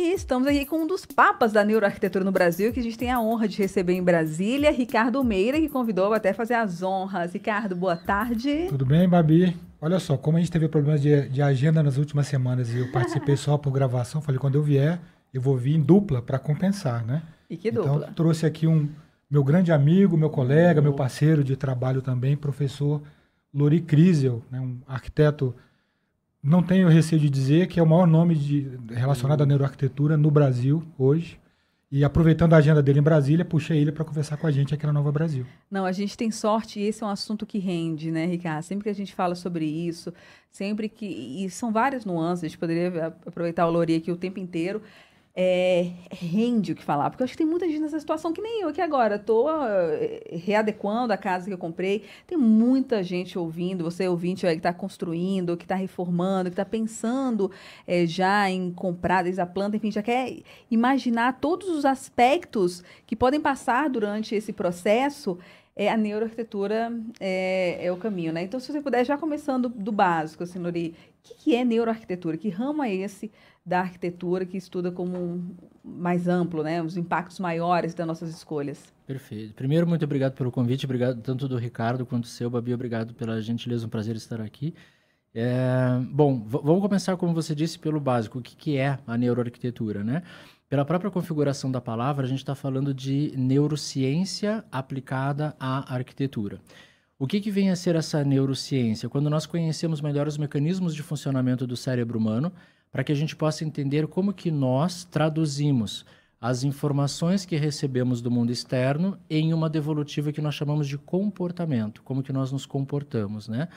E estamos aqui com um dos papas da neuroarquitetura no Brasil, que a gente tem a honra de receber em Brasília, Ricardo Meira, que convidou até fazer as honras. Ricardo, boa tarde. Tudo bem, Babi? Olha só, como a gente teve problemas de agenda nas últimas semanas e eu participei só por gravação, falei, quando eu vier, eu vou vir em dupla para compensar, né? E que Então, dupla. trouxe aqui meu grande amigo, meu colega, meu parceiro de trabalho também, professor Lori Kriesel, né? Um arquiteto, não tenho receio de dizer que é o maior nome relacionado à neuroarquitetura no Brasil hoje. E aproveitando a agenda dele em Brasília, puxei ele para conversar com a gente aqui na Nova Brasil. Não, a gente tem sorte e esse é um assunto que rende, né, Ricardo? Sempre que a gente fala sobre isso, sempre que... E são várias nuances, a gente poderia aproveitar o Lori aqui o tempo inteiro. Rende o que falar, porque eu acho que tem muita gente nessa situação que nem eu aqui agora. Estou readequando a casa que eu comprei. Tem muita gente ouvindo, você ouvinte que está construindo, que está reformando, que está pensando já em comprar desde a planta, enfim, já quer imaginar todos os aspectos que podem passar durante esse processo. A neuroarquitetura é o caminho, né? Então, se você puder, já começando do básico, assim, Lori, o que é neuroarquitetura? Que ramo é esse da arquitetura que estuda como mais amplo, né? Os impactos maiores das nossas escolhas? Perfeito. Primeiro, muito obrigado pelo convite, obrigado tanto do Ricardo quanto do seu, Babi, obrigado pela gentileza, um prazer estar aqui. Bom, vamos começar, como você disse, pelo básico. O que é a neuroarquitetura, né? Pela própria configuração da palavra, a gente está falando de neurociência aplicada à arquitetura. O que vem a ser essa neurociência? Quando nós conhecemos melhor os mecanismos de funcionamento do cérebro humano, para que a gente possa entender como que nós traduzimos as informações que recebemos do mundo externo em uma devolutiva que nós chamamos de comportamento, como que nós nos comportamos, né?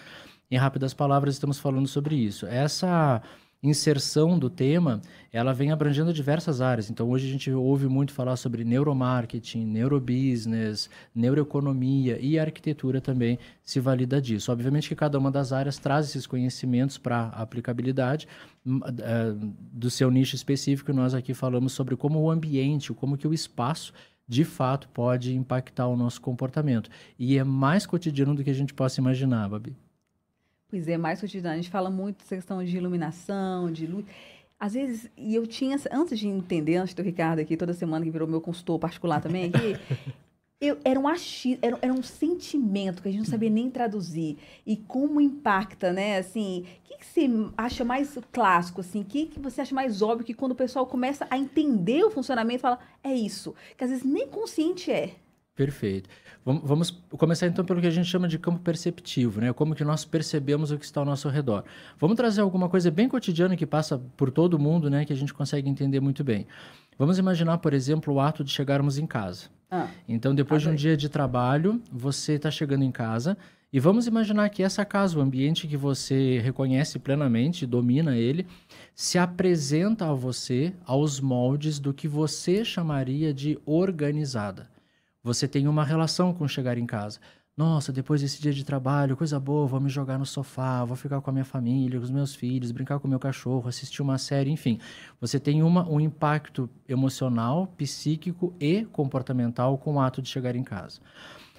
Em rápidas palavras, estamos falando sobre isso. Essa inserção do tema, ela vem abrangendo diversas áreas. Então, hoje a gente ouve muito falar sobre neuromarketing, neurobusiness, neuroeconomia e a arquitetura também se valida disso. Obviamente que cada uma das áreas traz esses conhecimentos para a aplicabilidade do seu nicho específico. Nós aqui falamos sobre como o ambiente, como que o espaço de fato pode impactar o nosso comportamento. E é mais cotidiano do que a gente possa imaginar, Babi. Pois é, mais cotidiano. A gente fala muito dessa questão de iluminação, de luz. Às vezes, e eu tinha, antes de entender, antes do Ricardo aqui, toda semana que virou meu consultor particular também aqui, era um era um sentimento que a gente não sabia nem traduzir. E como impacta, né? Assim, o que você acha mais clássico, assim? O que você acha mais óbvio que quando o pessoal começa a entender o funcionamento, fala, é isso. Que às vezes nem consciente é. Perfeito. Vamos começar então pelo que a gente chama de campo perceptivo, né? Como que nós percebemos o que está ao nosso redor. Vamos trazer alguma coisa bem cotidiana que passa por todo mundo, né? Que a gente consegue entender muito bem. Vamos imaginar, por exemplo, o ato de chegarmos em casa. Então, depois de um dia de trabalho, você está chegando em casa e vamos imaginar que essa casa, o ambiente que você reconhece plenamente, domina ele, se apresenta a você aos moldes do que você chamaria de organizada. Você tem uma relação com chegar em casa. Nossa, depois desse dia de trabalho, coisa boa, vou me jogar no sofá, vou ficar com a minha família, com os meus filhos, brincar com o meu cachorro, assistir uma série, enfim. Você tem um impacto emocional, psíquico e comportamental com o ato de chegar em casa.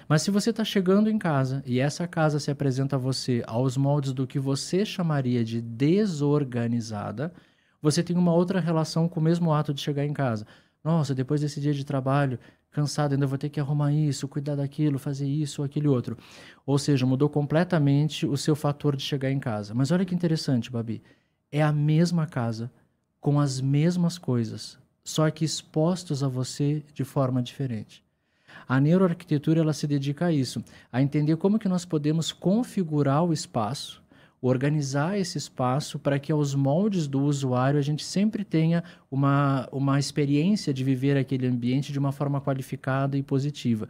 Mas se você está chegando em casa e essa casa se apresenta a você aos moldes do que você chamaria de desorganizada, você tem uma outra relação com o mesmo ato de chegar em casa. Nossa, depois desse dia de trabalho, cansado, ainda vou ter que arrumar isso, cuidar daquilo, fazer isso ou aquele outro. Ou seja, mudou completamente o seu fator de chegar em casa. Mas olha que interessante, Babi. É a mesma casa, com as mesmas coisas, só que expostos a você de forma diferente. A neuroarquitetura, ela se dedica a isso, a entender como que nós podemos configurar o espaço, organizar esse espaço para que aos moldes do usuário a gente sempre tenha uma experiência de viver aquele ambiente de uma forma qualificada e positiva.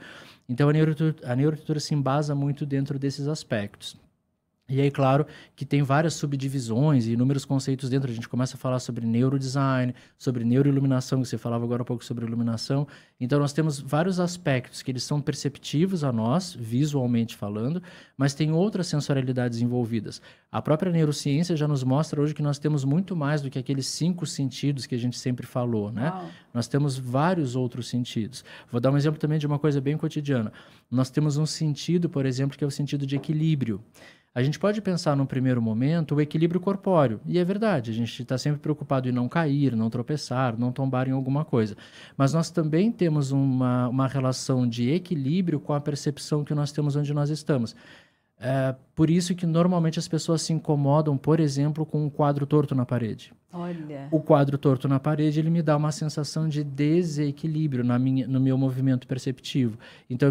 Então, a neuroarquitetura se embasa muito dentro desses aspectos. E aí, claro, que tem várias subdivisões e inúmeros conceitos dentro. A gente começa a falar sobre neurodesign, sobre neuroiluminação, que você falava agora um pouco sobre iluminação. Então, nós temos vários aspectos que eles são perceptivos a nós, visualmente falando, mas tem outras sensorialidades envolvidas. A própria neurociência já nos mostra hoje que nós temos muito mais do que aqueles 5 sentidos que a gente sempre falou, né? Uau. Nós temos vários outros sentidos. Vou dar um exemplo também de uma coisa bem cotidiana. Nós temos um sentido, por exemplo, que é o sentido de equilíbrio. A gente pode pensar num primeiro momento o equilíbrio corpóreo, e é verdade, a gente está sempre preocupado em não cair, não tropeçar, não tombar em alguma coisa. Mas nós também temos uma relação de equilíbrio com a percepção que nós temos onde nós estamos. Por isso que normalmente as pessoas se incomodam, por exemplo, com um quadro torto na parede. Olha. O quadro torto na parede, ele me dá uma sensação de desequilíbrio no meu movimento perceptivo. Então,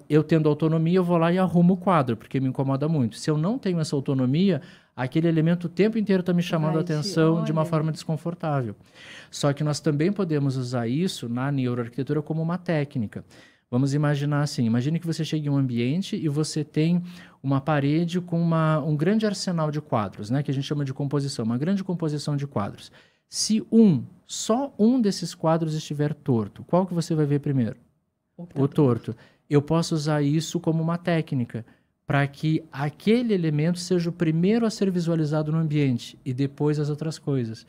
eu tendo autonomia, eu vou lá e arrumo o quadro, porque me incomoda muito. Se eu não tenho essa autonomia, aquele elemento o tempo inteiro está me chamando a atenção de uma forma desconfortável. Só que nós também podemos usar isso na neuroarquitetura como uma técnica. Vamos imaginar assim, imagine que você chega em um ambiente e você tem uma parede com um grande arsenal de quadros, né, que a gente chama de composição, uma grande composição de quadros. Se só um desses quadros estiver torto, qual que você vai ver primeiro? O torto. Eu posso usar isso como uma técnica para que aquele elemento seja o primeiro a ser visualizado no ambiente e depois as outras coisas.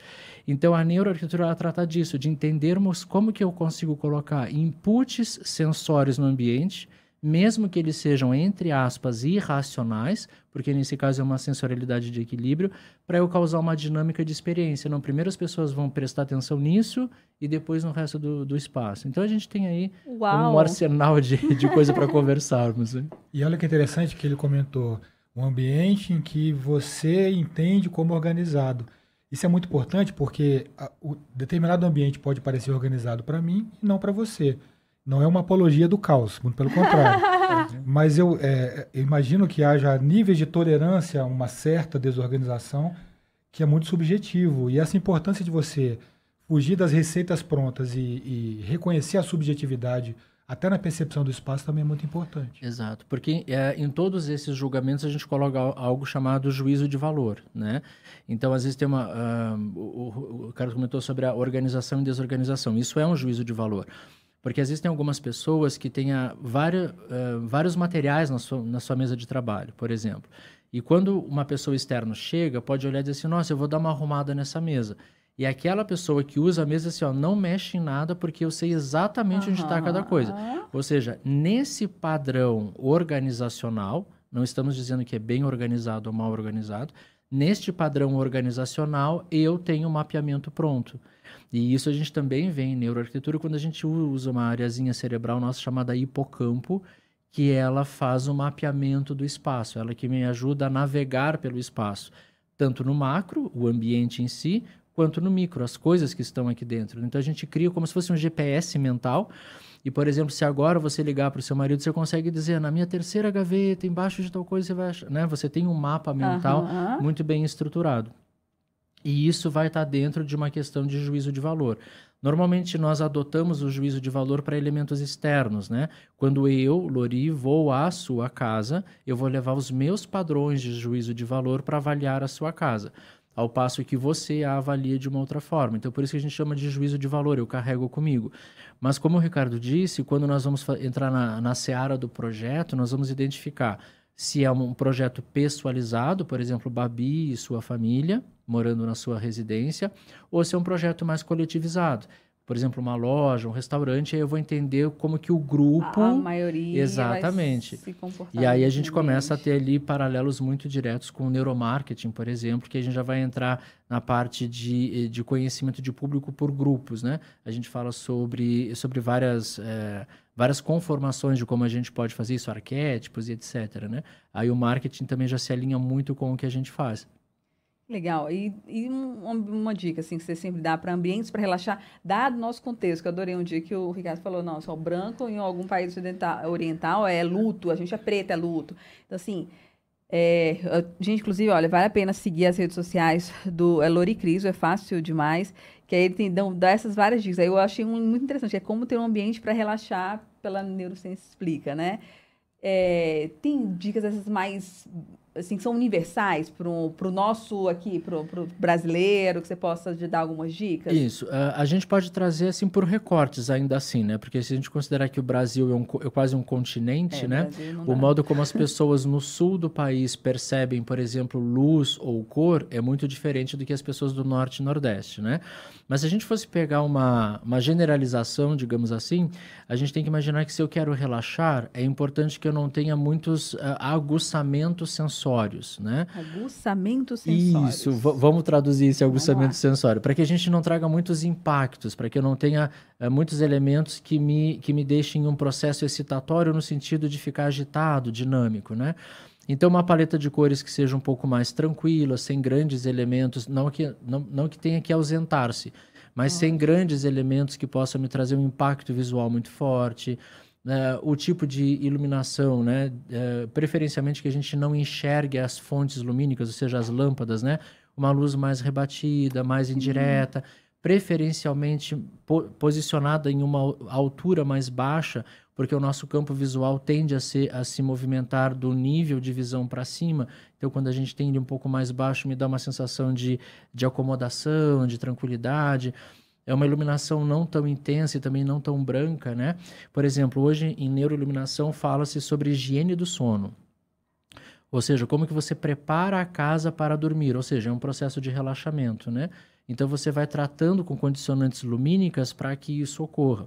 Então, a neuroarquitetura ela trata disso, de entendermos como que eu consigo colocar inputs sensórios no ambiente, mesmo que eles sejam, entre aspas, irracionais, porque nesse caso é uma sensorialidade de equilíbrio, para eu causar uma dinâmica de experiência. Não, primeiro as pessoas vão prestar atenção nisso e depois no resto do espaço. Então a gente tem aí um arsenal de coisa para conversarmos. Hein? E olha que interessante que ele comentou, um ambiente em que você entende como organizado. Isso é muito importante porque o determinado ambiente pode parecer organizado para mim e não para você. Não é uma apologia do caos, muito pelo contrário. Mas eu imagino que haja níveis de tolerância a uma certa desorganização que é muito subjetivo. E essa importância de você fugir das receitas prontas e reconhecer a subjetividade até na percepção do espaço também é muito importante. Exato, porque em todos esses julgamentos a gente coloca algo chamado juízo de valor, né? Então, às vezes tem o Carlos comentou sobre a organização e desorganização. Isso é um juízo de valor. Porque às vezes tem algumas pessoas que têm vários materiais na sua mesa de trabalho, por exemplo. E quando uma pessoa externa chega, pode olhar e dizer assim, nossa, eu vou dar uma arrumada nessa mesa. E aquela pessoa que usa a mesa assim, ó, não mexe em nada porque eu sei exatamente onde está cada coisa. Ou seja, nesse padrão organizacional, não estamos dizendo que é bem organizado ou mal organizado, neste padrão organizacional eu tenho um mapeamento pronto. E isso a gente também vê em neuroarquitetura quando a gente usa uma areazinha cerebral nossa chamada hipocampo, que ela faz o mapeamento do espaço, ela que me ajuda a navegar pelo espaço, tanto no macro, o ambiente em si, quanto no micro, as coisas que estão aqui dentro. Então a gente cria como se fosse um GPS mental. E, por exemplo, se agora você ligar para o seu marido, você consegue dizer, na minha terceira gaveta, embaixo de tal coisa, você vai achar, né? Você tem um mapa mental muito bem estruturado. E isso vai estar dentro de uma questão de juízo de valor. Normalmente, nós adotamos o juízo de valor para elementos externos, né? Quando eu, Lori, vou à sua casa, eu vou levar os meus padrões de juízo de valor para avaliar a sua casa, ao passo que você a avalia de uma outra forma. Então, por isso que a gente chama de juízo de valor, eu carrego comigo. Mas, como o Ricardo disse, quando nós vamos entrar na seara do projeto, nós vamos identificar se é um projeto pessoalizado, por exemplo, Babi e sua família, morando na sua residência, ou se é um projeto mais coletivizado. Por exemplo, uma loja, um restaurante, aí eu vou entender como que o grupo... A maioria exatamente. Vai se comportar. E aí a gente começa a ter ali paralelos muito diretos com o neuromarketing, por exemplo, que a gente já vai entrar na parte de conhecimento de público por grupos, né? A gente fala sobre várias conformações de como a gente pode fazer isso, arquétipos e etc, né? Aí o marketing também já se alinha muito com o que a gente faz. Legal. E uma dica assim, que você sempre dá para ambientes para relaxar, dado o nosso contexto, que eu adorei um dia que o Ricardo falou, não, só o branco em algum país oriental é luto, a gente é preta, é luto. Então, assim, gente, inclusive, olha, vale a pena seguir as redes sociais do Lori Criso, é fácil demais, que aí ele dá essas várias dicas. Aí eu achei muito interessante, é como ter um ambiente para relaxar, pela neurociência explica, né? Tem dicas essas mais... assim, que são universais para o nosso aqui, para o brasileiro, que você possa dar algumas dicas? Isso. A gente pode trazer, assim, por recortes ainda assim, né? Porque se a gente considerar que o Brasil é quase um continente, né? O modo como as pessoas no sul do país percebem, por exemplo, luz ou cor é muito diferente do que as pessoas do norte e nordeste, né? Mas se a gente fosse pegar uma generalização, digamos assim, a gente tem que imaginar que se eu quero relaxar, é importante que eu não tenha muitos aguçamentos sensoriais sensórios, né? Aguçamento sensório. Isso, vamos traduzir esse aguçamento sensório, para que a gente não traga muitos impactos, para que eu não tenha muitos elementos que me deixem em um processo excitatório no sentido de ficar agitado, dinâmico, né? Então, uma paleta de cores que seja um pouco mais tranquila, sem grandes elementos, não que tenha que ausentar-se, mas sem grandes elementos que possam me trazer um impacto visual muito forte. O tipo de iluminação, né? Preferencialmente que a gente não enxergue as fontes lumínicas, ou seja, as lâmpadas, né? Uma luz mais rebatida, mais indireta, preferencialmente posicionada em uma altura mais baixa, porque o nosso campo visual tende a se movimentar do nível de visão para cima. Então, quando a gente tende um pouco mais baixo, me dá uma sensação de acomodação, de tranquilidade. É uma iluminação não tão intensa e também não tão branca, né? Por exemplo, hoje em neuroiluminação fala-se sobre higiene do sono. Ou seja, como que você prepara a casa para dormir, ou seja, é um processo de relaxamento, né? Então você vai tratando com condicionantes lumínicas para que isso ocorra.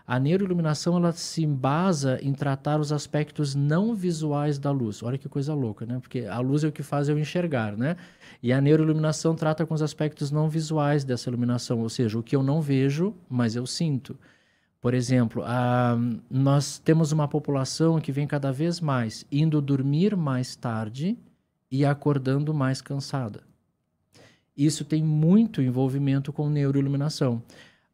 A neuroiluminação, ela se embasa em tratar os aspectos não visuais da luz. Olha que coisa louca, né? Porque a luz é o que faz eu enxergar, né? E a neuroiluminação trata com os aspectos não visuais dessa iluminação, ou seja, o que eu não vejo, mas eu sinto. Por exemplo, nós temos uma população que vem cada vez mais indo dormir mais tarde e acordando mais cansada. Isso tem muito envolvimento com neuroiluminação.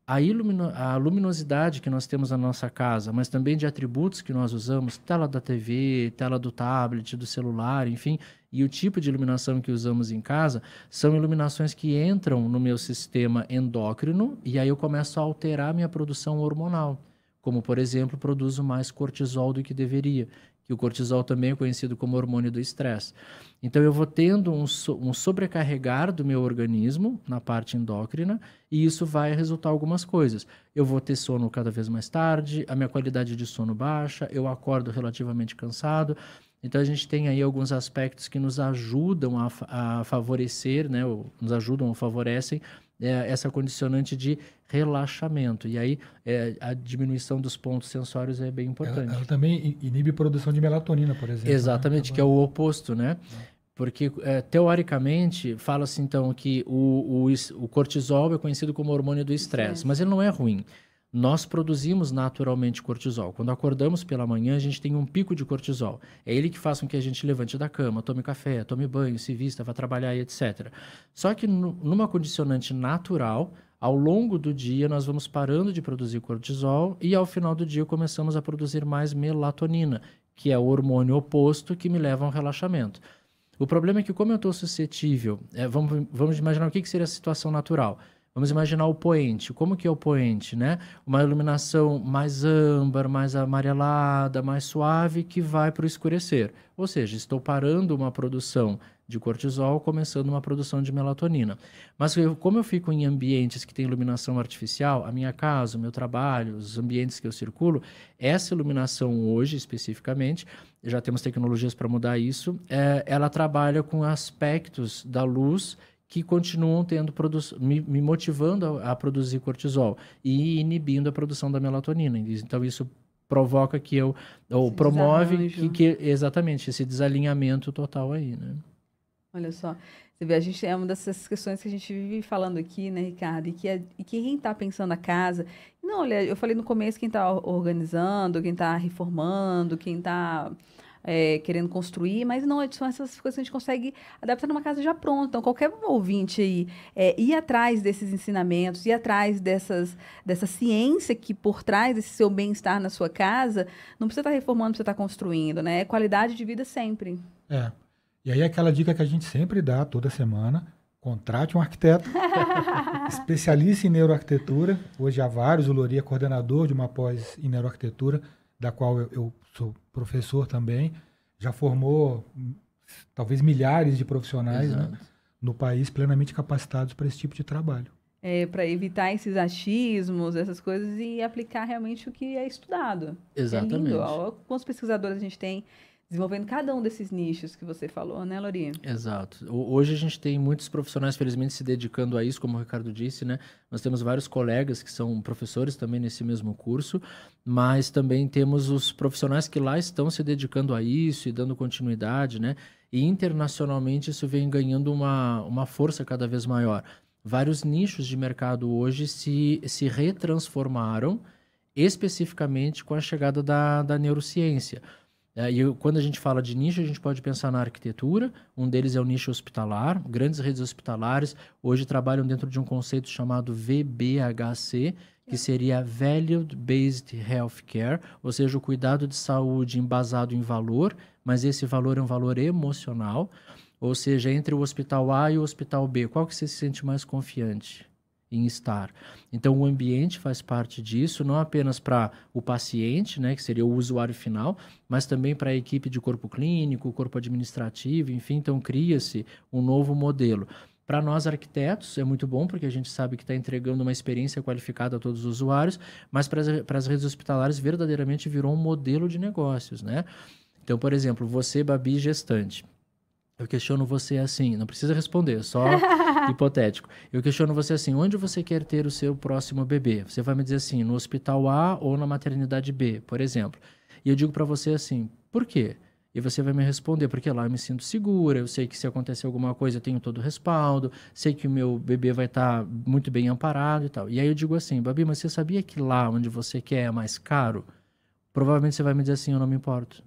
A luminosidade que nós temos na nossa casa, mas também de atributos que nós usamos, tela da TV, tela do tablet, do celular, enfim, e o tipo de iluminação que usamos em casa, são iluminações que entram no meu sistema endócrino e aí eu começo a alterar minha produção hormonal. Como, por exemplo, produzo mais cortisol do que deveria, que o cortisol também é conhecido como hormônio do estresse. Então, eu vou tendo um sobrecarregar do meu organismo na parte endócrina e isso vai resultar em algumas coisas. Eu vou ter sono cada vez mais tarde, a minha qualidade de sono baixa, eu acordo relativamente cansado. Então, a gente tem aí alguns aspectos que nos ajudam a favorecer, né, ou nos ajudam ou favorecem essa condicionante de relaxamento. E aí, a diminuição dos pontos sensórios é bem importante. Ela também inibe a produção de melatonina, por exemplo. Exatamente, né? que é o oposto, né? Porque, teoricamente, fala-se, então, que o cortisol é conhecido como hormônio do estresse, mas ele não é ruim. Nós produzimos naturalmente cortisol. Quando acordamos pela manhã, a gente tem um pico de cortisol. É ele que faz com que a gente levante da cama, tome café, tome banho, se vista, vá trabalhar e etc. Só que numa condicionante natural, ao longo do dia, nós vamos parando de produzir cortisol e ao final do dia começamos a produzir mais melatonina, que é o hormônio oposto que me leva a um relaxamento. O problema é que, como eu estou suscetível, vamos imaginar o que seria a situação natural. Vamos imaginar o poente. Como que é o poente, né? Uma iluminação mais âmbar, mais amarelada, mais suave, que vai para o escurecer. Ou seja, estou parando uma produção de cortisol, começando uma produção de melatonina. Mas como eu fico em ambientes que têm iluminação artificial, a minha casa, o meu trabalho, os ambientes que eu circulo, essa iluminação hoje, especificamente, já temos tecnologias para mudar isso, ela trabalha com aspectos da luz que continuam me motivando a produzir cortisol e inibindo a produção da melatonina. Então, isso provoca que promove exatamente esse desalinhamento total aí, né? Olha só, você vê, a gente é uma dessas questões que a gente vive falando aqui, né, Ricardo? E que quem está pensando a casa... Não, olha, eu falei no começo quem está organizando, quem está reformando, quem está... querendo construir, mas não, são essas coisas que a gente consegue adaptar numa casa já pronta. Então, qualquer ouvinte aí, ir atrás desses ensinamentos, ir atrás dessa ciência que por trás desse seu bem-estar na sua casa, não precisa estar reformando, precisa estar construindo, né? É qualidade de vida sempre. E aí aquela dica que a gente sempre dá toda semana, contrate um arquiteto, especialista em neuroarquitetura. Hoje há vários, o Lori é coordenador de uma pós em neuroarquitetura, da qual eu sou professor também, já formou talvez milhares de profissionais, né, no país plenamente capacitados para esse tipo de trabalho. Para evitar esses achismos, essas coisas, e aplicar realmente o que é estudado. Exatamente. É lindo. Olha quantos pesquisadores a gente tem desenvolvendo cada um desses nichos que você falou, né, Lori? Exato. Hoje a gente tem muitos profissionais, felizmente, se dedicando a isso, como o Ricardo disse, né? Nós temos vários colegas que são professores também nesse mesmo curso, mas também temos os profissionais que lá estão se dedicando a isso e dando continuidade, né? E internacionalmente isso vem ganhando uma força cada vez maior. Vários nichos de mercado hoje se retransformaram especificamente com a chegada da neurociência. Quando a gente fala de nicho, a gente pode pensar na arquitetura, um deles é o nicho hospitalar, grandes redes hospitalares hoje trabalham dentro de um conceito chamado VBHC, que seria Value Based Healthcare, ou seja, o cuidado de saúde embasado em valor, mas esse valor é um valor emocional, ou seja, entre o hospital A e o hospital B, qual que você se sente mais confiante em estar? Então, o ambiente faz parte disso, não apenas para o paciente, né, que seria o usuário final, mas também para a equipe de corpo clínico, corpo administrativo, enfim, então cria-se um novo modelo. Para nós arquitetos é muito bom, porque a gente sabe que está entregando uma experiência qualificada a todos os usuários, mas para as redes hospitalares verdadeiramente virou um modelo de negócios, né? Então, por exemplo, você, Babi, gestante, eu questiono você assim, não precisa responder, só hipotético. Eu questiono você assim, onde você quer ter o seu próximo bebê? Você vai me dizer assim, no hospital A ou na maternidade B, por exemplo. E eu digo para você assim, por quê? E você vai me responder, porque lá eu me sinto segura, eu sei que se acontecer alguma coisa eu tenho todo o respaldo, sei que o meu bebê vai estar muito bem amparado e tal. E aí eu digo assim, Babi, mas você sabia que lá onde você quer é mais caro? Provavelmente você vai me dizer assim, eu não me importo.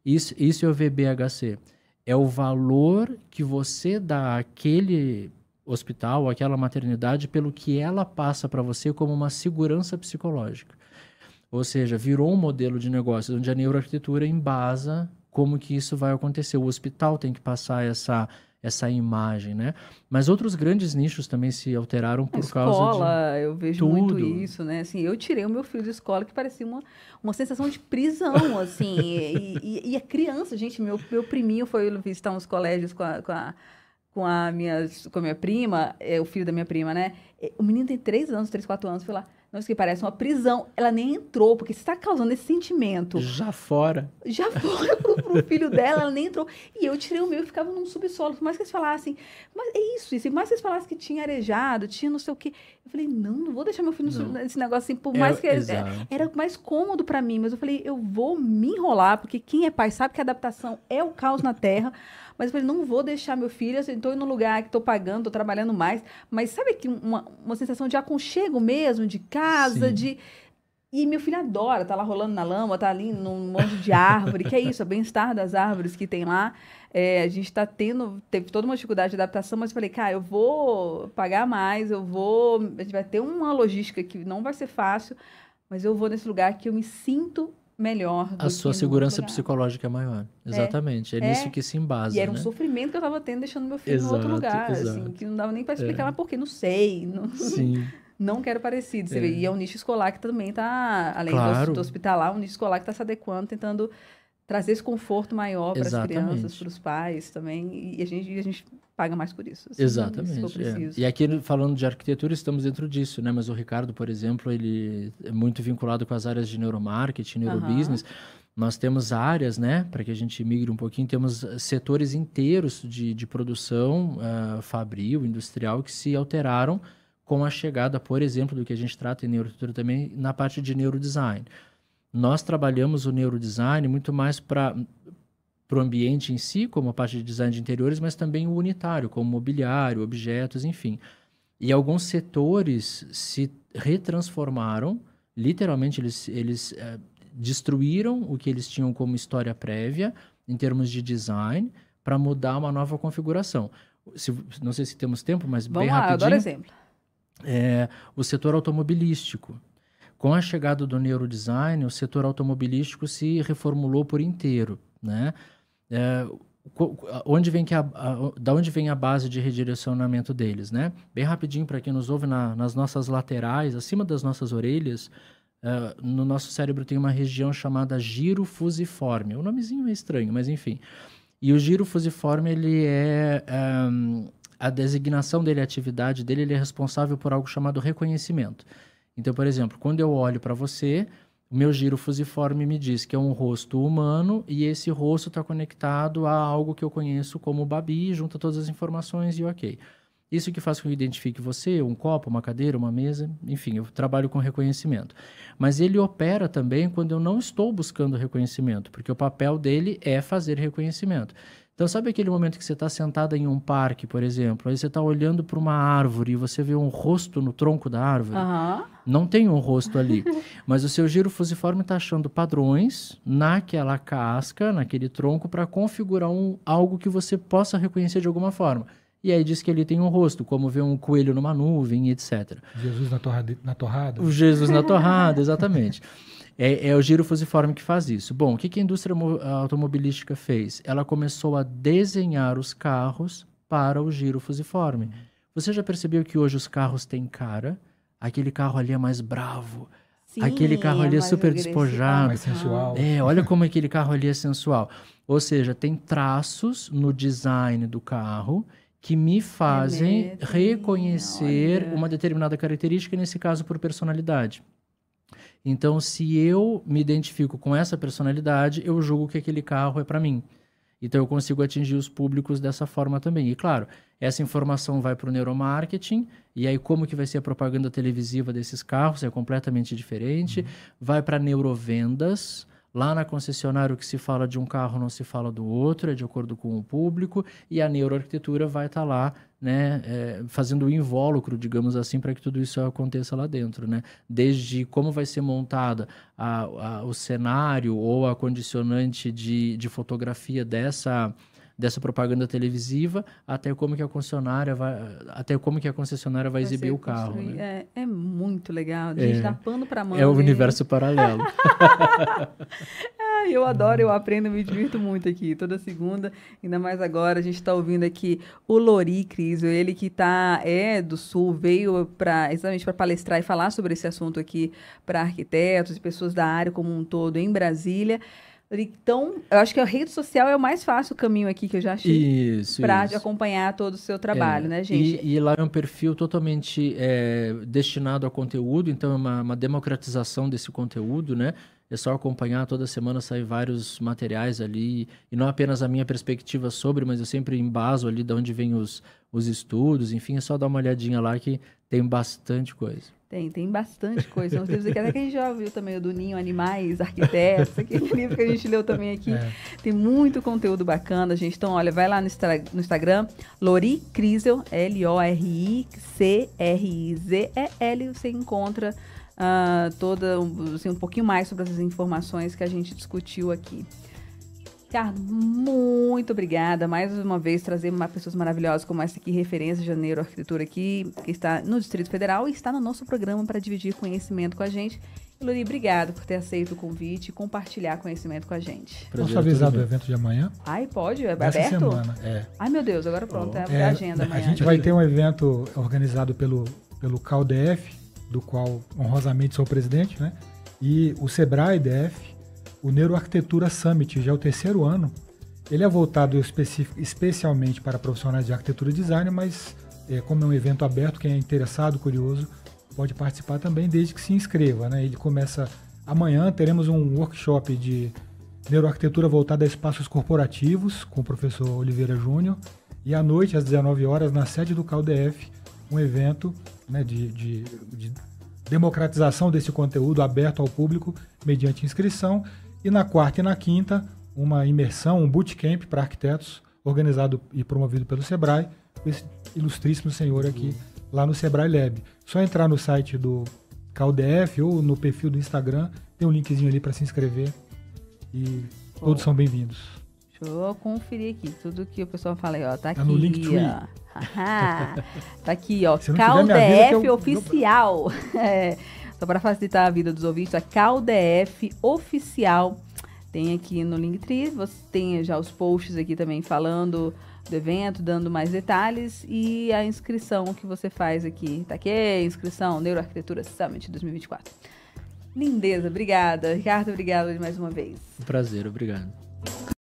Isso é o VBHC. É o valor que você dá àquele hospital, àquela maternidade, pelo que ela passa para você como uma segurança psicológica. Ou seja, virou um modelo de negócio onde a neuroarquitetura embasa como que isso vai acontecer. O hospital tem que passar essa imagem, né? Mas outros grandes nichos também se alteraram por causa de... Escola, eu vejo tudo. muito isso, né? Assim, eu tirei o meu filho de escola que parecia uma sensação de prisão, assim. E a criança, gente, meu priminho foi visitar uns colégios com a minha prima, o filho da minha prima, né? O menino tem 3 anos, 3, 4 anos, foi lá. Nossa, que parece uma prisão. Ela nem entrou, porque você está causando esse sentimento. Já fora Pro filho dela, ela nem entrou. E eu tirei o meu e ficava num subsolo. Por mais que eles falassem, mas é isso. Por mais que eles falassem que tinha arejado, tinha não sei o quê. Eu falei, não vou deixar meu filho nesse negócio assim. Por mais que era mais cômodo para mim. Mas eu falei, eu vou me enrolar, porque quem é pai sabe que a adaptação é o caos na Terra. Mas eu falei, não vou deixar meu filho, assim, estou indo num lugar que estou pagando, estou trabalhando mais. Mas sabe que uma sensação de aconchego mesmo, de casa, Sim. de... E meu filho adora, tá lá rolando na lama, tá ali num monte de árvore, que é isso, é o bem-estar das árvores que tem lá. A gente teve toda uma dificuldade de adaptação, mas eu falei, cara, eu vou pagar mais, a gente vai ter uma logística que não vai ser fácil, mas eu vou nesse lugar que eu me sinto melhor. A sua segurança psicológica é maior. Exatamente. É nisso que se embasa. E era um né? sofrimento que eu tava tendo deixando meu filho no outro lugar, assim, que não dava nem para explicar, mas por quê? Não sei. Sim. Não quero parecido. E é um nicho escolar que também está, além do hospitalar, um nicho escolar que está se adequando, tentando trazer esse conforto maior para as crianças, para os pais também. E a gente paga mais por isso. Assim, exatamente. Se for preciso. E aqui, falando de arquitetura, estamos dentro disso, né? Mas o Ricardo, por exemplo, ele é muito vinculado com as áreas de neuromarketing, neurobusiness. Nós temos áreas, né, para que a gente migre um pouquinho, temos setores inteiros de produção fabril, industrial, que se alteraram com a chegada, por exemplo, do que a gente trata em neuroarquitetura também, na parte de neurodesign. Nós trabalhamos o neurodesign muito mais para o ambiente em si, como a parte de design de interiores, mas também o unitário, como mobiliário, objetos, enfim. E alguns setores se retransformaram, literalmente eles destruíram o que eles tinham como história prévia, em termos de design, para mudar uma nova configuração. Não sei se temos tempo, mas bem rapidinho. Vamos lá, eu adoro exemplo. O setor automobilístico. Com a chegada do neurodesign, o setor automobilístico se reformulou por inteiro, né? Da onde vem a base de redirecionamento deles, né? Bem rapidinho, para quem nos ouve, nas nossas laterais, acima das nossas orelhas, no nosso cérebro tem uma região chamada giro fusiforme. O nomezinho é estranho, mas enfim. E o giro fusiforme, ele é... a designação dele, a atividade dele, ele é responsável por algo chamado reconhecimento. Então, por exemplo, quando eu olho para você, o meu giro fusiforme me diz que é um rosto humano e esse rosto está conectado a algo que eu conheço como Babi, junta todas as informações e ok. Isso que faz com que eu identifique você, um copo, uma cadeira, uma mesa, enfim, eu trabalho com reconhecimento. Mas ele opera também quando eu não estou buscando reconhecimento, porque o papel dele é fazer reconhecimento. Então, sabe aquele momento que você está sentada em um parque, por exemplo, aí você está olhando para uma árvore e você vê um rosto no tronco da árvore? Não tem um rosto ali, mas o seu giro fusiforme está achando padrões naquela casca, naquele tronco, para configurar algo que você possa reconhecer de alguma forma. E aí diz que ele tem um rosto, como ver um coelho numa nuvem, etc. Jesus na torrada? O Jesus na torrada, exatamente. É o giro fusiforme que faz isso. Bom, o que a indústria automobilística fez? Ela começou a desenhar os carros para o giro fusiforme. Você já percebeu que hoje os carros têm cara? Aquele carro ali é mais bravo. Sim, aquele carro ali é super despojado. Mais sensual. Olha como aquele carro ali é sensual. Ou seja, tem traços no design do carro que me fazem reconhecer uma determinada característica, nesse caso por personalidade. Então, se eu me identifico com essa personalidade, eu julgo que aquele carro é para mim. Então, eu consigo atingir os públicos dessa forma também. E, claro, essa informação vai para o neuromarketing, e aí como que vai ser a propaganda televisiva desses carros? É completamente diferente. Vai para neurovendas. Lá na concessionária, o que se fala de um carro não se fala do outro, é de acordo com o público, e a neuroarquitetura vai estar lá, né, fazendo o invólucro, digamos assim, para que tudo isso aconteça lá dentro, né? Desde como vai ser montada o cenário ou a condicionante de fotografia dessa propaganda televisiva, até como que a concessionária vai exibir o carro. Né? É muito legal. A gente dá pano para mão. É o universo paralelo. Eu adoro, eu aprendo, eu me divirto muito aqui. Toda segunda, ainda mais agora, a gente está ouvindo aqui o Lori Crisel, ele que do Sul, veio exatamente para palestrar e falar sobre esse assunto aqui para arquitetos e pessoas da área como um todo em Brasília. Então, eu acho que a rede social é o mais fácil caminho aqui que eu já achei para acompanhar todo o seu trabalho, né, gente? E lá é um perfil totalmente destinado a conteúdo, então é uma democratização desse conteúdo, né? É só acompanhar, toda semana saem vários materiais ali, e não apenas a minha perspectiva sobre, mas eu sempre embaso ali de onde vêm os estudos, enfim, é só dar uma olhadinha lá que tem bastante coisa. Tem bastante coisa. Tem uns livros aqui, até que a gente já viu também, o do Ninho Animais, Arquitetos, aquele livro que a gente leu também aqui. Tem muito conteúdo bacana, gente. Então, olha, vai lá no Instagram, Lori Crisel, LORICRIZEL, você encontra um pouquinho mais sobre essas informações que a gente discutiu aqui. Ricardo, muito obrigada. Mais uma vez, trazer pessoas maravilhosas como essa aqui, referência de neuroarquitetura aqui, que está no Distrito Federal e está no nosso programa para dividir conhecimento com a gente. E, Lori, obrigado por ter aceito o convite e compartilhar conhecimento com a gente. Posso avisar do evento de amanhã? Ai, pode? É Dessa aberto? Semana, Ai, meu Deus, agora pronto, é a agenda amanhã. A gente vai ter um evento organizado pelo CalDF, do qual honrosamente sou o presidente, né? E o Sebrae DF, o Neuroarquitetura Summit, já é o 3º ano. Ele é voltado especialmente para profissionais de arquitetura e design, mas como é um evento aberto, quem é interessado, curioso, pode participar também, desde que se inscreva, né? Ele começa amanhã, teremos um workshop de neuroarquitetura voltado a espaços corporativos, com o professor Oliveira Júnior, e à noite, às 19 horas, na sede do CalDF, um evento, né, de democratização desse conteúdo aberto ao público mediante inscrição. E na quarta e na quinta, uma imersão, um bootcamp para arquitetos, organizado e promovido pelo Sebrae, com esse ilustríssimo senhor aqui, lá no Sebrae Lab. Só entrar no site do CalDF ou no perfil do Instagram, tem um linkzinho ali para se inscrever e todos são bem-vindos. Deixa eu conferir aqui, tudo que o pessoal fala aí, ó, tá aqui, no Linktree. Tá aqui, ó, CalDF Oficial. Só para facilitar a vida dos ouvintes, a CalDF Oficial tem aqui no Linktree. Você tem já os posts aqui também falando do evento, dando mais detalhes, e a inscrição que você faz aqui. Tá aqui, inscrição Neuroarquitetura Summit 2024. Lindeza, obrigada. Ricardo, obrigado mais uma vez. Um prazer, obrigado.